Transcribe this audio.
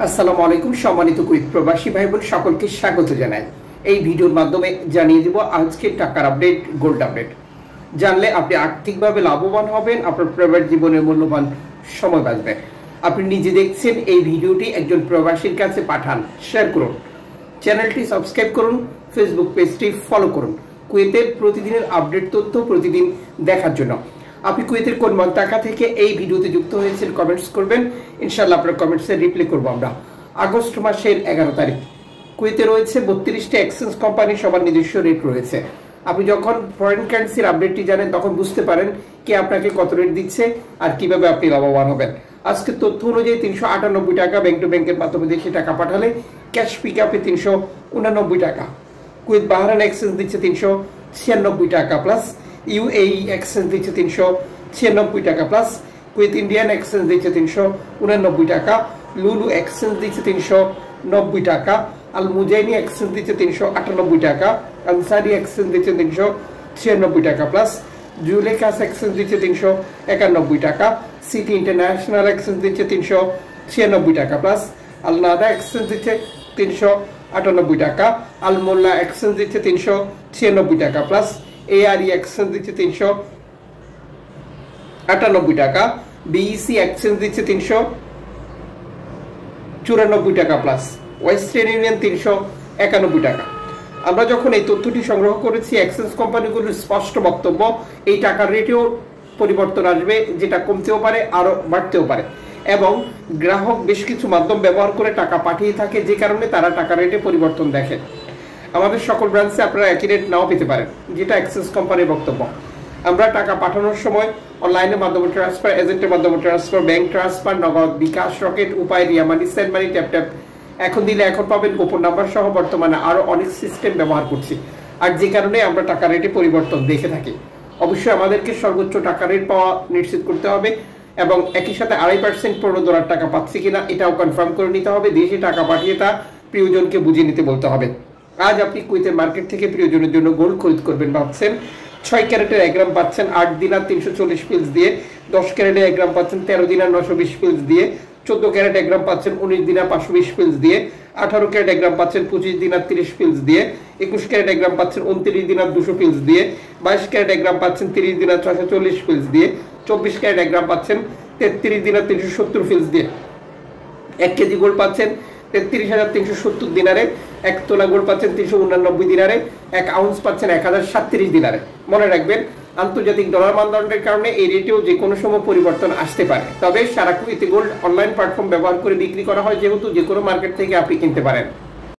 আসসালামু আলাইকুম সম্মানিত কুইত প্রবাসী ভাই বোন সকলকে স্বাগত জানাই। এই ভিডিওর মাধ্যমে জানিয়ে দেব আজকের টাকার আপডেট, গোল্ড আপডেট। জানলে আপনি আর্থিকভাবে লাভবান হবেন, আপনার প্রবাসী জীবনের মূল্যবান সময় বাঁচবে। আপনি নিজে দেখছেন এই ভিডিওটি একজন প্রবাসীর কাছে পাঠান, শেয়ার করুন, চ্যানেলটি সাবস্ক্রাইব করুন, ফেসবুক পেজটি ফলো করুন কুয়েতের প্রতিদিনের আপডেট তথ্য প্রতিদিন দেখার জন্য। আপনি কুয়েতের কোন মন্তাকা থেকে এই ভিডিওতে যুক্ত হয়েছেন কমেন্টস করবেন, ইনশাআল্লাহ আপনার কমেন্টসে রিপ্লাই করবো আমরা। আগস্ট মাসের 11 তারিখ কুয়েতে রয়েছে 32টি এক্সচেঞ্জ কোম্পানি, সবার নিজস্ব রেট রয়েছে। আপনি যখন ফরেন কারেন্সির আপডেটটি জানেন তখন বুঝতে পারেন কে আপনাকে কত রেট দিচ্ছে আর কিভাবে আপনি লাভবান হবেন। আজকে তথ্য অনুযায়ী 398 টাকা ব্যাংক টু ব্যাংকের মাধ্যমে দেশে টাকা পাঠালে ক্যাশ পিক আপে 389 টাকা। কুয়েত বাহরাইন এক্সচেঞ্জ দিচ্ছে 396 টাকা প্লাস, ইউএই এক্সচেঞ্জ দিচ্ছে 396 টাকা প্লাস, কুয়েত ইন্ডিয়ান এক্সচেঞ্জ দিচ্ছে 389 টাকা, লুলু এক্সচেঞ্জ দিচ্ছে 390 টাকা, আল মুজাইনি এক্সচেঞ্জ দিচ্ছে 398 টাকা, আনসারি এক্সচেঞ্জ দিচ্ছে 396 টাকা প্লাস, জুলেখাস এক্সচেঞ্জ দিচ্ছে 391 টাকা, সিটি ইন্টারন্যাশনাল এক্সচেঞ্জ দিচ্ছে 396 টাকা প্লাস, আল নাদা এক্সচেঞ্জ দিচ্ছে 398 টাকা, আল মোল্লা এক্সচেঞ্জ দিচ্ছে 396 টাকা প্লাস, এআরই এক্সচেঞ্জ দিচ্ছে 398 টাকা, বিইসি এক্সচেঞ্জ দিচ্ছে 394 টাকা প্লাস, ওয়েস্টার্ন ইউনিয়ন 391 টাকা। আমরা যখন এই তথ্যটি সংগ্রহ করেছি, এক্সচেঞ্জ কোম্পানিগুলোর স্পষ্ট বক্তব্য এই টাকার রেটেও পরিবর্তন আসবে, যেটা কমতেও পারে আরো বাড়তেও পারে, এবং গ্রাহক বেশ কিছু মাধ্যম ব্যবহার করে টাকা পাঠিয়ে থাকে, যে কারণে তারা টাকা রেটে পরিবর্তন দেখে। আমাদের সকল ব্রাঞ্চে আপনারা একই রেট নাও পেতে পারেন, যেটা এক্সচেঞ্জ কোম্পানির বক্তব্য। আমরা টাকা পাঠানোর সময় অনলাইনের মাধ্যমে ট্রান্সফার, এজেন্টের মাধ্যমে ট্রান্সফার, ব্যাংক ট্রান্সফার, নগদ, বিকাশ, রকেট, উপায়, রিয়া মানি, সেন্ড মানি, ট্যাপ ট্যাপ, এখন দিলে এখন পাবেন, গোপন নাম্বার সহ বর্তমানে আরো অনেক সিস্টেম ব্যবহার করছি, আর যে কারণে আমরা টাকা রেটে পরিবর্তন দেখে থাকি। অবশ্যই আমাদেরকে সর্বোচ্চ টাকা রেট পাওয়া নিশ্চিত করতে হবে, এবং একই সাথে 2.5% $15 টাকা পাচ্ছি কিনা এটাও কনফার্ম করে নিতে হবে। দেশে টাকা পাঠিয়ে তা প্রিয়জনকে বুঝিয়ে নিতে বলতে হবে। আজ আপনি কুয়েতের মার্কেট থেকে প্রিয়জনের জন্য গোল্ড খরিদ করবেন ভাবছেন, 6 ক্যারেটের 1 গ্রাম পাচ্ছেন 8 দিনার 340 পিলস দিয়ে, 10 ক্যারেটের 1 গ্রাম পাচ্ছেন 13 দিনার 920 পিলস দিয়ে, 14 ক্যারেট 1 গ্রাম পাচ্ছেন 19 দিনার 520 পিলস দিয়ে, 18 ক্যারেট 1 গ্রাম পাচ্ছেন 25 দিনার 30 পিলস দিয়ে, 21 ক্যারেট 1 গ্রাম পাচ্ছেন 29 দিনার 200 পিলস দিয়ে, 22 ক্যারেট 1 গ্রাম পাচ্ছেন 30 দিনার 640 পিলস দিয়ে, 24 ক্যারেট 1 গ্রাম পাচ্ছেন 33 দিনার 370 পিলস দিয়ে। 1 কেজি গোল্ড পাচ্ছেন 33,370 দিনারে, 1 তোলা গোল্ড পাচ্ছেন 389 দিনারে, 1 আউন্স পাচ্ছেন 1037 দিনারে। মনে রাখবেন, আন্তর্জাতিক ডলার মানদণ্ডের কারণে এই রেটেও যে কোনো সময় পরিবর্তন আসতে পারে। তবে সারা কুয়েতে গোল্ড অনলাইন প্ল্যাটফর্ম ব্যবহার করে বিক্রি করা হয়, যেহেতু যে কোনো মার্কেট থেকে আপনি কিনতে পারেন।